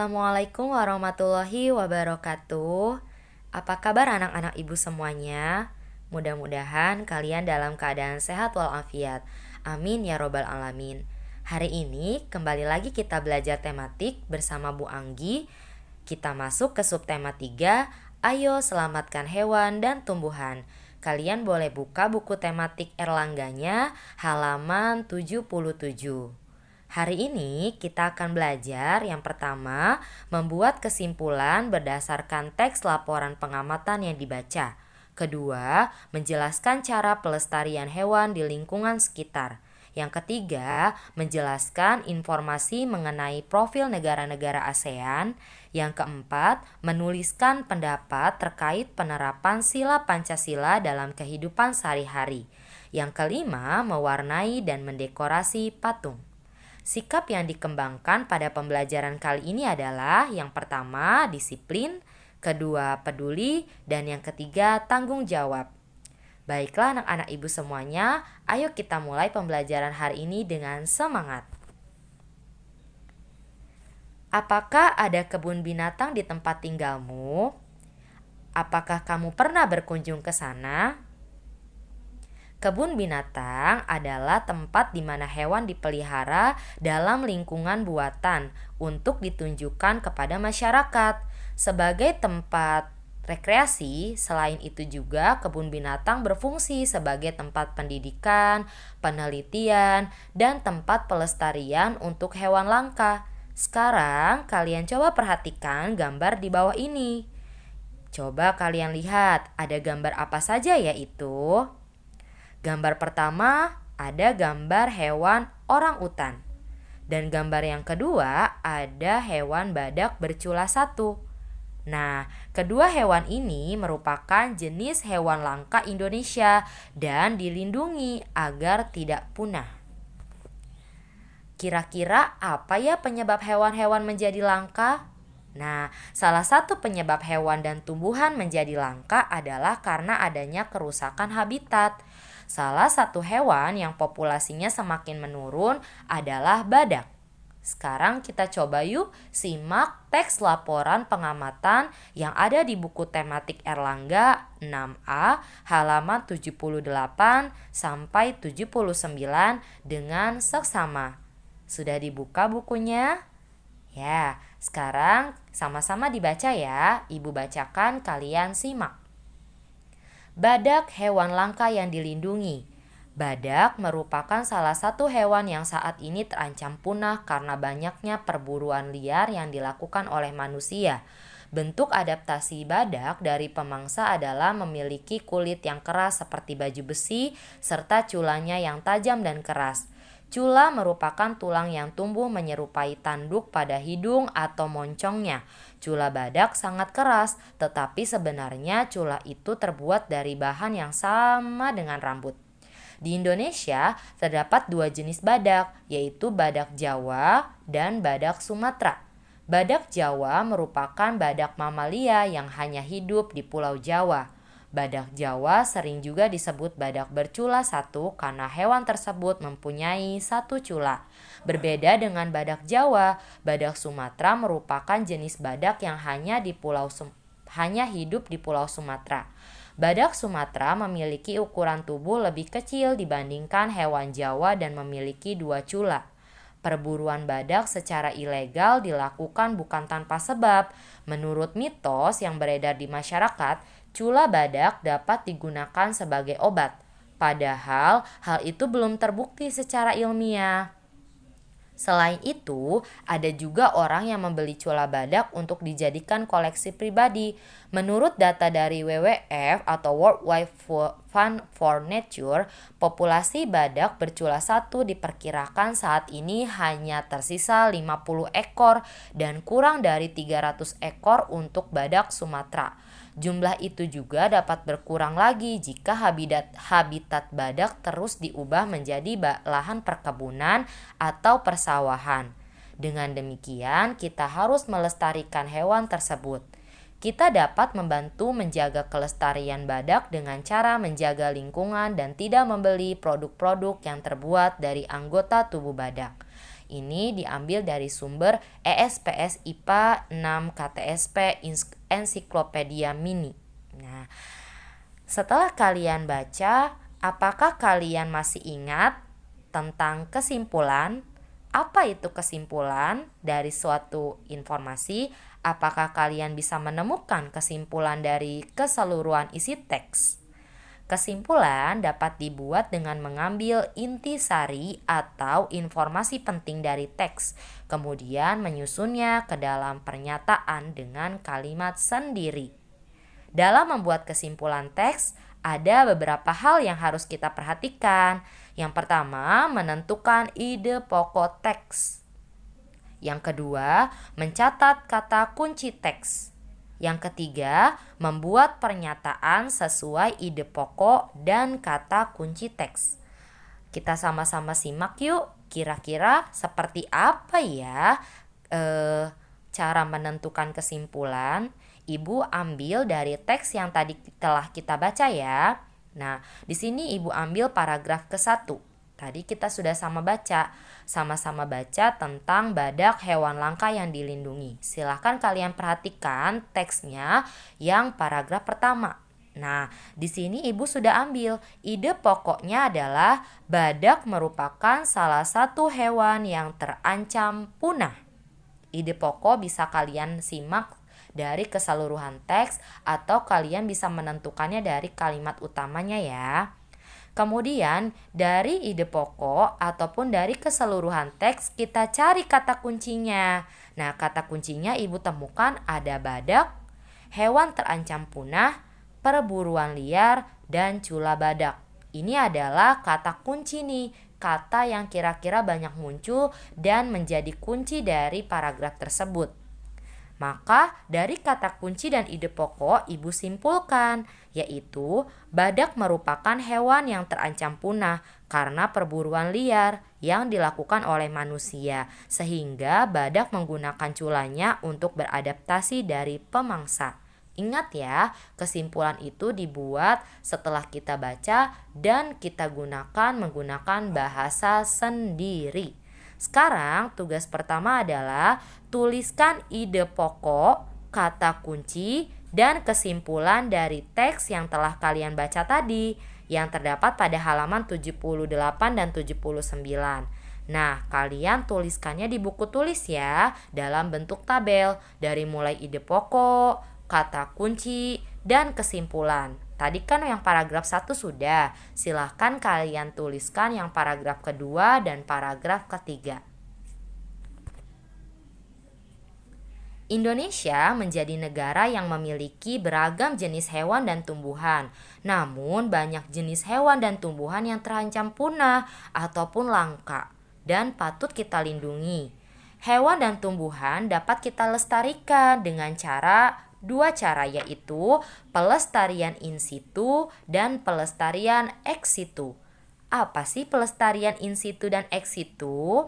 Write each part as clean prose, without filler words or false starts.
Assalamualaikum warahmatullahi wabarakatuh. Apa kabar anak-anak ibu semuanya? Mudah-mudahan kalian dalam keadaan sehat walafiat. Amin ya robbal alamin. Hari ini kembali lagi kita belajar tematik bersama Bu Anggi. Kita masuk ke subtema 3, ayo selamatkan hewan dan tumbuhan. Kalian boleh buka buku tematik Erlangganya halaman 77. Hari ini kita akan belajar yang pertama, membuat kesimpulan berdasarkan teks laporan pengamatan yang dibaca. Kedua, menjelaskan cara pelestarian hewan di lingkungan sekitar. Yang ketiga, menjelaskan informasi mengenai profil negara-negara ASEAN. Yang keempat, menuliskan pendapat terkait penerapan sila Pancasila dalam kehidupan sehari-hari. Yang kelima, mewarnai dan mendekorasi patung. Sikap yang dikembangkan pada pembelajaran kali ini adalah yang pertama disiplin, kedua peduli, dan yang ketiga tanggung jawab. Baiklah anak-anak ibu semuanya, ayo kita mulai pembelajaran hari ini dengan semangat. Apakah ada kebun binatang di tempat tinggalmu? Apakah kamu pernah berkunjung ke sana? Kebun binatang adalah tempat di mana hewan dipelihara dalam lingkungan buatan untuk ditunjukkan kepada masyarakat. Sebagai tempat rekreasi, selain itu juga kebun binatang berfungsi sebagai tempat pendidikan, penelitian, dan tempat pelestarian untuk hewan langka. Sekarang kalian coba perhatikan gambar di bawah ini. Coba kalian lihat, ada gambar apa saja yaitu? Gambar pertama ada gambar hewan orang-utan. Dan gambar yang kedua ada hewan badak bercula satu. Nah, kedua hewan ini merupakan jenis hewan langka Indonesia dan dilindungi agar tidak punah. Kira-kira apa ya penyebab hewan-hewan menjadi langka? Nah, salah satu penyebab hewan dan tumbuhan menjadi langka adalah karena adanya kerusakan habitat. Salah satu hewan yang populasinya semakin menurun adalah badak. Sekarang kita coba yuk simak teks laporan pengamatan yang ada di buku tematik Erlangga 6A halaman 78 sampai 79 dengan seksama. Sudah dibuka bukunya? Ya, sekarang sama-sama dibaca ya. Ibu bacakan, kalian simak. Badak hewan langka yang dilindungi. Badak merupakan salah satu hewan yang saat ini terancam punah karena banyaknya perburuan liar yang dilakukan oleh manusia. Bentuk adaptasi badak dari pemangsa adalah memiliki kulit yang keras seperti baju besi serta culanya yang tajam dan keras. Cula merupakan tulang yang tumbuh menyerupai tanduk pada hidung atau moncongnya. Cula badak sangat keras, tetapi sebenarnya cula itu terbuat dari bahan yang sama dengan rambut. Di Indonesia terdapat dua jenis badak, yaitu badak Jawa dan badak Sumatera. Badak Jawa merupakan badak mamalia yang hanya hidup di Pulau Jawa. Badak Jawa sering juga disebut badak bercula satu karena hewan tersebut mempunyai satu cula. Berbeda dengan badak Jawa, badak Sumatera merupakan jenis badak yang hanya hidup di Pulau Sumatera. Badak Sumatera memiliki ukuran tubuh lebih kecil dibandingkan hewan Jawa dan memiliki dua cula. Perburuan badak secara ilegal dilakukan bukan tanpa sebab. Menurut mitos yang beredar di masyarakat, cula badak dapat digunakan sebagai obat. Padahal hal itu belum terbukti secara ilmiah. Selain itu, ada juga orang yang membeli cula badak untuk dijadikan koleksi pribadi. Menurut data dari WWF atau World Wide Fund for Nature, populasi badak bercula satu diperkirakan saat ini hanya tersisa 50 ekor dan kurang dari 300 ekor untuk badak Sumatera. Jumlah itu juga dapat berkurang lagi jika habitat badak terus diubah menjadi lahan perkebunan atau persawahan. Dengan demikian, kita harus melestarikan hewan tersebut. Kita dapat membantu menjaga kelestarian badak dengan cara menjaga lingkungan dan tidak membeli produk-produk yang terbuat dari anggota tubuh badak. Ini diambil dari sumber ESPS IPA 6 KTSP Ensiklopedia Mini. Nah, setelah kalian baca, apakah kalian masih ingat tentang kesimpulan? Apa itu kesimpulan dari suatu informasi? Apakah kalian bisa menemukan kesimpulan dari keseluruhan isi teks? Kesimpulan dapat dibuat dengan mengambil intisari atau informasi penting dari teks, kemudian menyusunnya ke dalam pernyataan dengan kalimat sendiri. Dalam membuat kesimpulan teks, ada beberapa hal yang harus kita perhatikan. Yang pertama, menentukan ide pokok teks. Yang kedua, mencatat kata kunci teks. Yang ketiga, membuat pernyataan sesuai ide pokok dan kata kunci teks. Kita sama-sama simak yuk, kira-kira seperti apa ya cara menentukan kesimpulan. Ibu ambil dari teks yang tadi telah kita baca ya. Nah, di sini Ibu ambil paragraf ke-1. Tadi kita sudah sama-sama baca tentang badak hewan langka yang dilindungi. Silahkan kalian perhatikan teksnya yang paragraf pertama. Nah, di sini Ibu sudah ambil. Ide pokoknya adalah badak merupakan salah satu hewan yang terancam punah. Ide pokok bisa kalian simak dari keseluruhan teks atau kalian bisa menentukannya dari kalimat utamanya ya. Kemudian dari ide pokok ataupun dari keseluruhan teks kita cari kata kuncinya. Nah, kata kuncinya Ibu temukan ada badak, hewan terancam punah, perburuan liar, dan cula badak. Ini adalah kata kunci nih, kata yang kira-kira banyak muncul dan menjadi kunci dari paragraf tersebut. Maka dari kata kunci dan ide pokok Ibu simpulkan, yaitu badak merupakan hewan yang terancam punah karena perburuan liar yang dilakukan oleh manusia, sehingga badak menggunakan culanya untuk beradaptasi dari pemangsa. Ingat ya, kesimpulan itu dibuat setelah kita baca dan kita menggunakan bahasa sendiri. Sekarang tugas pertama adalah tuliskan ide pokok, kata kunci, dan kesimpulan dari teks yang telah kalian baca tadi yang terdapat pada halaman 78 dan 79. Nah, kalian tuliskannya di buku tulis ya dalam bentuk tabel dari mulai ide pokok, kata kunci, dan kesimpulan. Tadi kan yang paragraf 1 sudah, silahkan kalian tuliskan yang paragraf kedua dan paragraf ketiga. Indonesia menjadi negara yang memiliki beragam jenis hewan dan tumbuhan. Namun banyak jenis hewan dan tumbuhan yang terancam punah ataupun langka dan patut kita lindungi. Hewan dan tumbuhan dapat kita lestarikan dengan dua cara, yaitu pelestarian in situ dan pelestarian ex situ. Apa sih pelestarian in situ dan ex situ?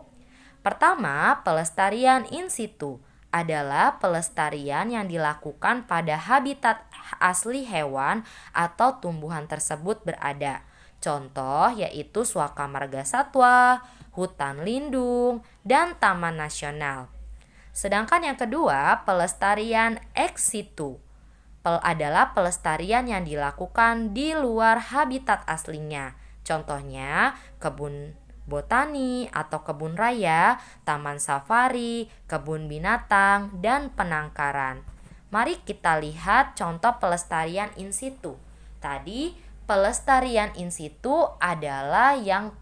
Pertama, pelestarian in situ adalah pelestarian yang dilakukan pada habitat asli hewan atau tumbuhan tersebut berada. Contoh yaitu suaka marga satwa, hutan lindung, dan taman nasional. Sedangkan yang kedua, pelestarian ex situ adalah pelestarian yang dilakukan di luar habitat aslinya. Contohnya, kebun botani atau kebun raya, taman safari, kebun binatang, dan penangkaran. Mari kita lihat contoh pelestarian in situ. Tadi, pelestarian in situ adalah yang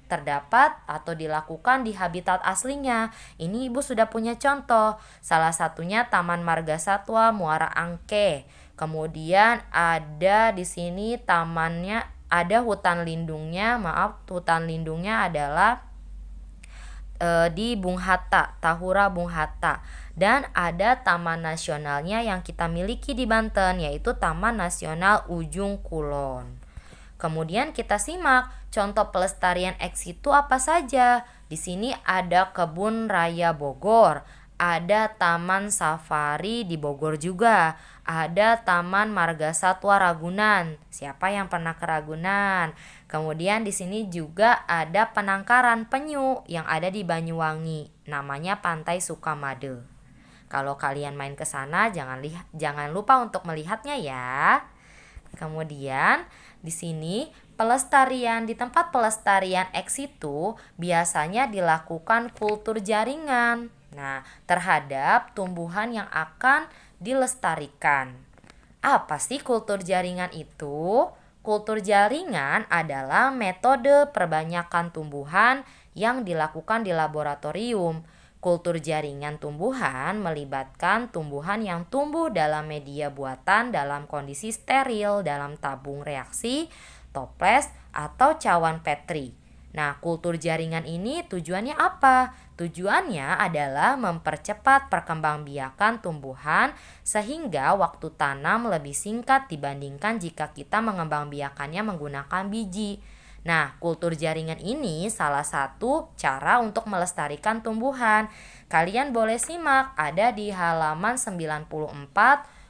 terdapat atau dilakukan di habitat aslinya. Ini Ibu sudah punya contoh. Salah satunya Taman Marga Satwa Muara Angke. Kemudian ada di sini tamannya, ada hutan lindungnya. Hutan lindungnya adalah di Bung Hatta, Tahura Bung Hatta. Dan ada taman nasionalnya yang kita miliki di Banten, yaitu Taman Nasional Ujung Kulon. Kemudian kita simak contoh pelestarian ex situ apa saja. Di sini ada Kebun Raya Bogor, ada Taman Safari di Bogor juga, ada Taman Marga Satwa Ragunan. Siapa yang pernah ke Ragunan? Kemudian di sini juga ada penangkaran penyu yang ada di Banyuwangi, namanya Pantai Sukamade. Kalau kalian main ke sana jangan lupa untuk melihatnya ya. Kemudian di sini di tempat pelestarian ex situ biasanya dilakukan kultur jaringan. Nah, terhadap tumbuhan yang akan dilestarikan. Apa sih kultur jaringan itu? Kultur jaringan adalah metode perbanyakan tumbuhan yang dilakukan di laboratorium. Kultur jaringan tumbuhan melibatkan tumbuhan yang tumbuh dalam media buatan dalam kondisi steril dalam tabung reaksi, toples, atau cawan Petri. Nah, kultur jaringan ini tujuannya apa? Tujuannya adalah mempercepat perkembangbiakan tumbuhan sehingga waktu tanam lebih singkat dibandingkan jika kita mengembangbiakannya menggunakan biji. Nah, kultur jaringan ini salah satu cara untuk melestarikan tumbuhan. Kalian boleh simak, ada di halaman 94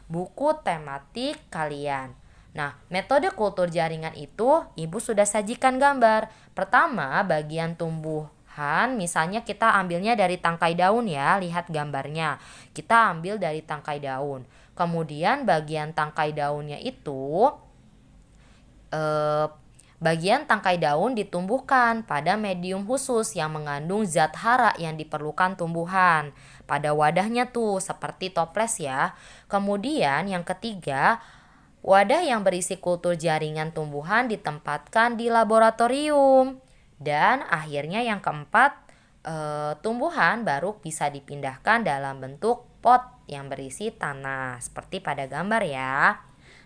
buku tematik kalian. Nah, metode kultur jaringan itu Ibu sudah sajikan gambar. Pertama, bagian tumbuhan, misalnya kita ambilnya dari tangkai daun ya, lihat gambarnya. Kita ambil dari tangkai daun. Kemudian bagian tangkai daunnya itu bagian tangkai daun ditumbuhkan pada medium khusus yang mengandung zat hara yang diperlukan tumbuhan. Pada wadahnya tuh seperti toples ya. Kemudian yang ketiga, wadah yang berisi kultur jaringan tumbuhan ditempatkan di laboratorium. Dan akhirnya yang keempat, tumbuhan baru bisa dipindahkan dalam bentuk pot yang berisi tanah. Seperti pada gambar ya.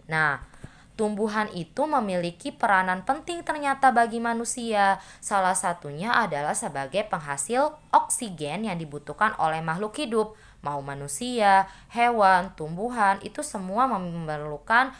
Nah, tumbuhan itu memiliki peranan penting ternyata bagi manusia. Salah satunya adalah sebagai penghasil oksigen yang dibutuhkan oleh makhluk hidup. Mau manusia, hewan, tumbuhan, itu semua memerlukan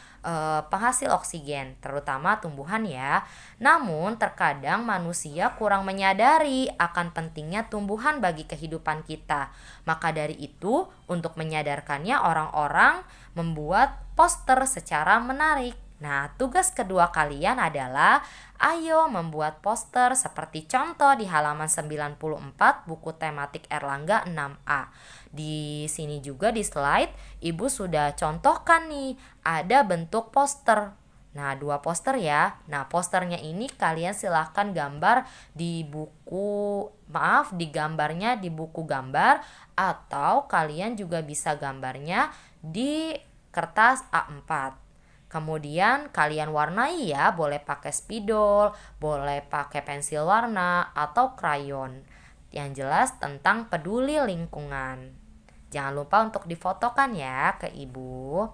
penghasil oksigen, terutama tumbuhan ya. Namun terkadang manusia kurang menyadari akan pentingnya tumbuhan bagi kehidupan kita. Maka dari itu, untuk menyadarkannya orang-orang membuat poster secara menarik. Nah, tugas kedua kalian adalah ayo membuat poster seperti contoh di halaman 94 buku tematik Erlangga 6A. Di sini juga di slide Ibu sudah contohkan nih, ada bentuk poster. Nah, 2 poster ya. Nah, posternya ini kalian silahkan gambar di gambarnya di buku gambar, atau kalian juga bisa gambarnya di kertas A4. Kemudian kalian warnai ya, boleh pakai spidol, boleh pakai pensil warna atau krayon. Yang jelas tentang peduli lingkungan. Jangan lupa untuk difotokan ya ke Ibu.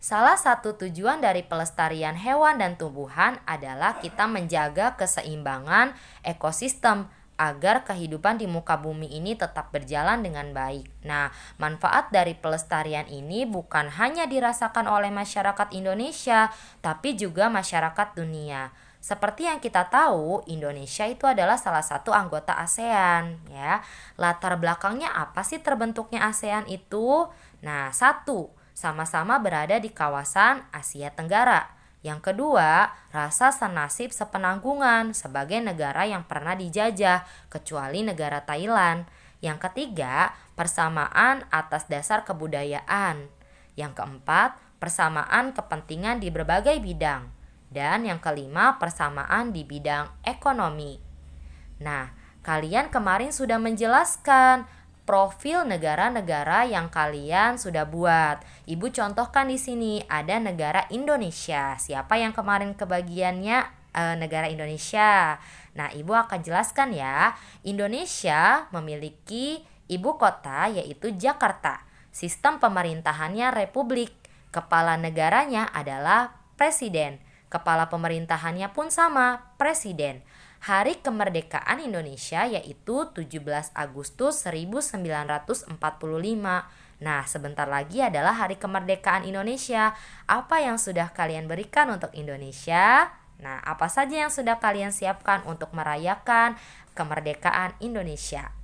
Salah satu tujuan dari pelestarian hewan dan tumbuhan adalah kita menjaga keseimbangan ekosistem agar kehidupan di muka bumi ini tetap berjalan dengan baik. Nah, manfaat dari pelestarian ini bukan hanya dirasakan oleh masyarakat Indonesia, tapi juga masyarakat dunia. Seperti yang kita tahu, Indonesia itu adalah salah satu anggota ASEAN, ya. Latar belakangnya apa sih terbentuknya ASEAN itu? Nah, satu, sama-sama berada di kawasan Asia Tenggara. Yang kedua, rasa senasib sepenanggungan sebagai negara yang pernah dijajah, kecuali negara Thailand. Yang ketiga, persamaan atas dasar kebudayaan. Yang keempat, persamaan kepentingan di berbagai bidang. Dan yang kelima, persamaan di bidang ekonomi. Nah, kalian kemarin sudah menjelaskan profil negara-negara yang kalian sudah buat. Ibu contohkan di sini ada negara Indonesia. Siapa yang kemarin kebagiannya negara Indonesia? Nah, Ibu akan jelaskan ya. Indonesia memiliki ibu kota yaitu Jakarta. Sistem pemerintahannya republik. Kepala negaranya adalah presiden. Kepala pemerintahannya pun sama, presiden. Hari kemerdekaan Indonesia yaitu 17 Agustus 1945. Nah, sebentar lagi adalah hari kemerdekaan Indonesia. Apa yang sudah kalian berikan untuk Indonesia? Nah, apa saja yang sudah kalian siapkan untuk merayakan kemerdekaan Indonesia?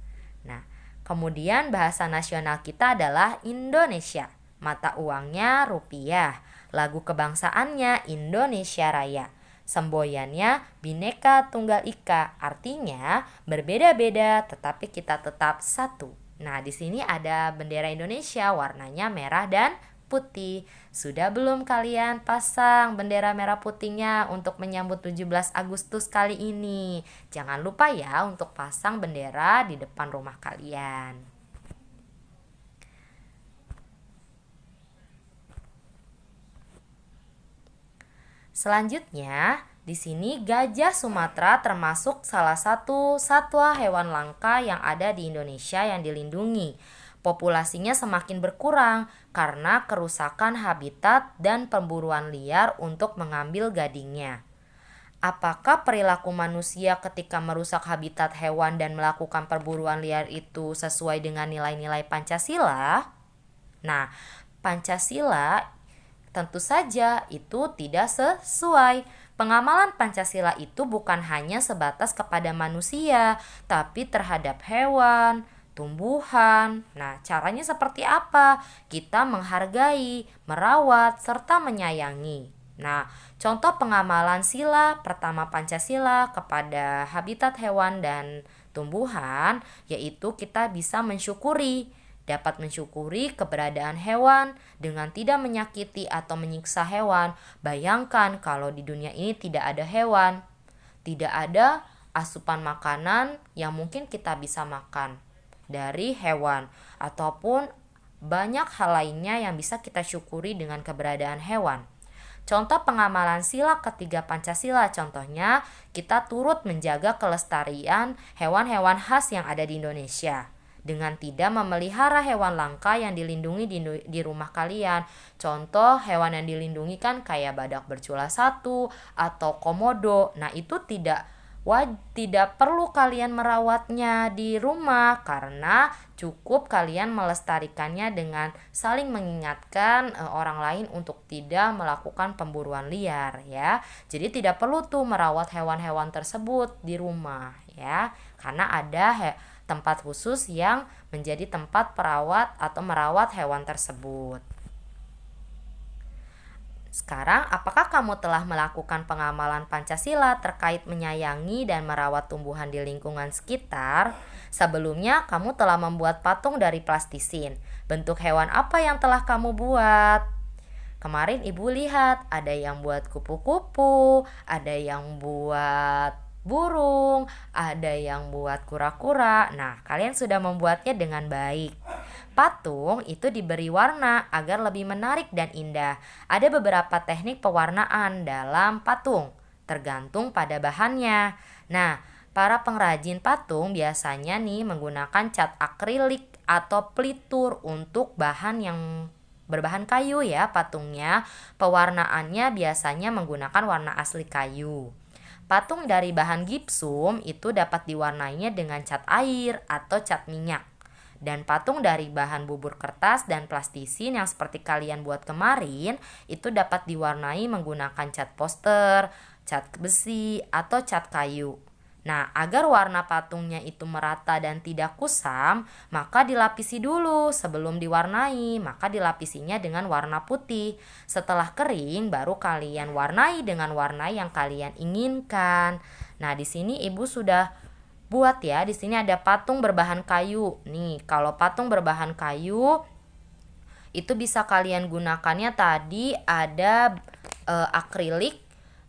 Nah, kemudian bahasa nasional kita adalah Indonesia. Mata uangnya rupiah. Lagu kebangsaannya Indonesia Raya. Semboyannya Bhinneka Tunggal Ika, artinya berbeda-beda tetapi kita tetap satu. Nah, di sini ada bendera Indonesia warnanya merah dan putih. Sudah belum kalian pasang bendera merah putihnya untuk menyambut 17 Agustus kali ini? Jangan lupa ya untuk pasang bendera di depan rumah kalian. Selanjutnya, di sini gajah Sumatera termasuk salah satu satwa hewan langka yang ada di Indonesia yang dilindungi. Populasinya semakin berkurang karena kerusakan habitat dan pemburuan liar untuk mengambil gadingnya. Apakah perilaku manusia ketika merusak habitat hewan dan melakukan perburuan liar itu sesuai dengan nilai-nilai Pancasila? Nah, Pancasila tentu saja itu tidak sesuai. Pengamalan Pancasila itu bukan hanya sebatas kepada manusia, tapi terhadap hewan, tumbuhan. Nah, caranya seperti apa? Kita menghargai, merawat, serta menyayangi. Nah, contoh pengamalan sila pertama Pancasila kepada habitat hewan dan tumbuhan, yaitu kita bisa dapat mensyukuri keberadaan hewan dengan tidak menyakiti atau menyiksa hewan. Bayangkan kalau di dunia ini tidak ada hewan, tidak ada asupan makanan yang mungkin kita bisa makan dari hewan, ataupun banyak hal lainnya yang bisa kita syukuri dengan keberadaan hewan. Contoh pengamalan sila ketiga Pancasila, contohnya kita turut menjaga kelestarian hewan-hewan khas yang ada di Indonesia dengan tidak memelihara hewan langka yang dilindungi di rumah kalian. Contoh hewan yang dilindungi kan kayak badak bercula 1 atau komodo. Nah, itu tidak perlu kalian merawatnya di rumah karena cukup kalian melestarikannya dengan saling mengingatkan orang lain untuk tidak melakukan pemburuan liar ya. Jadi tidak perlu tuh merawat hewan-hewan tersebut di rumah ya, karena ada tempat khusus yang menjadi tempat perawat atau merawat hewan tersebut. Sekarang, apakah kamu telah melakukan pengamalan Pancasila terkait menyayangi dan merawat tumbuhan di lingkungan sekitar? Sebelumnya, kamu telah membuat patung dari plastisin. Bentuk hewan apa yang telah kamu buat? Kemarin ibu lihat, ada yang buat kupu-kupu, ada yang buat burung, ada yang buat kura-kura. Nah, kalian sudah membuatnya dengan baik. Patung itu diberi warna agar lebih menarik dan indah. Ada beberapa teknik pewarnaan dalam patung, tergantung pada bahannya. Nah, para pengrajin patung biasanya nih menggunakan cat akrilik atau pelitur untuk bahan yang berbahan kayu ya patungnya. Pewarnaannya biasanya menggunakan warna asli kayu. Patung dari bahan gipsum itu dapat diwarnainya dengan cat air atau cat minyak. Dan patung dari bahan bubur kertas dan plastisin yang seperti kalian buat kemarin itu dapat diwarnai menggunakan cat poster, cat besi, atau cat kayu. Nah, agar warna patungnya itu merata dan tidak kusam, maka dilapisi dulu sebelum diwarnai, maka dilapisinya dengan warna putih. Setelah kering, baru kalian warnai dengan warna yang kalian inginkan. Nah, di sini ibu sudah buat ya, di sini ada patung berbahan kayu. Nih, kalau patung berbahan kayu, itu bisa kalian gunakannya tadi ada akrilik,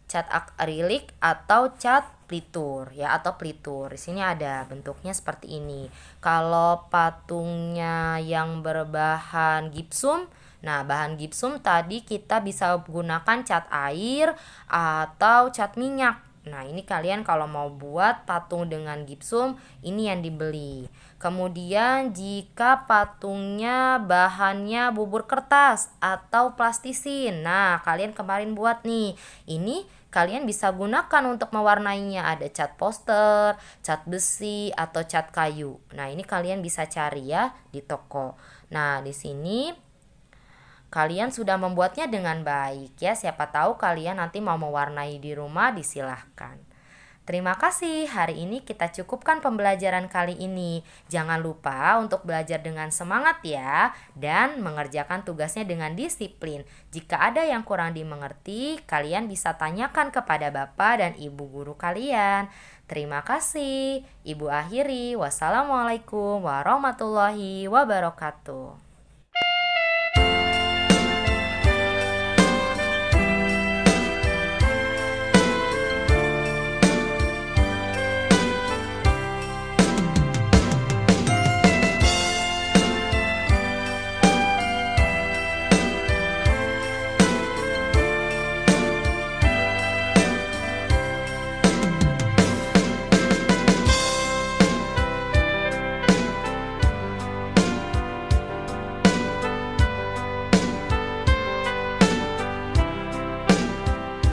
cat akrilik atau cat pelitur ya, atau pelitur. Di sini ada bentuknya seperti ini. Kalau patungnya yang berbahan gipsum, nah bahan gipsum tadi kita bisa gunakan cat air atau cat minyak. Nah, ini kalian kalau mau buat patung dengan gipsum, ini yang dibeli. Kemudian jika patungnya bahannya bubur kertas atau plastisin, nah kalian kemarin buat nih, ini kalian bisa gunakan untuk mewarnainya. Ada cat poster, cat besi, atau cat kayu. Nah, ini kalian bisa cari ya di toko. Nah, di sini kalian sudah membuatnya dengan baik ya. Siapa tahu kalian nanti mau mewarnai di rumah, disilahkan. Terima kasih, hari ini kita cukupkan pembelajaran kali ini. Jangan lupa untuk belajar dengan semangat ya, dan mengerjakan tugasnya dengan disiplin. Jika ada yang kurang dimengerti, kalian bisa tanyakan kepada Bapak dan Ibu guru kalian. Terima kasih. Ibu akhiri. Wassalamualaikum warahmatullahi wabarakatuh.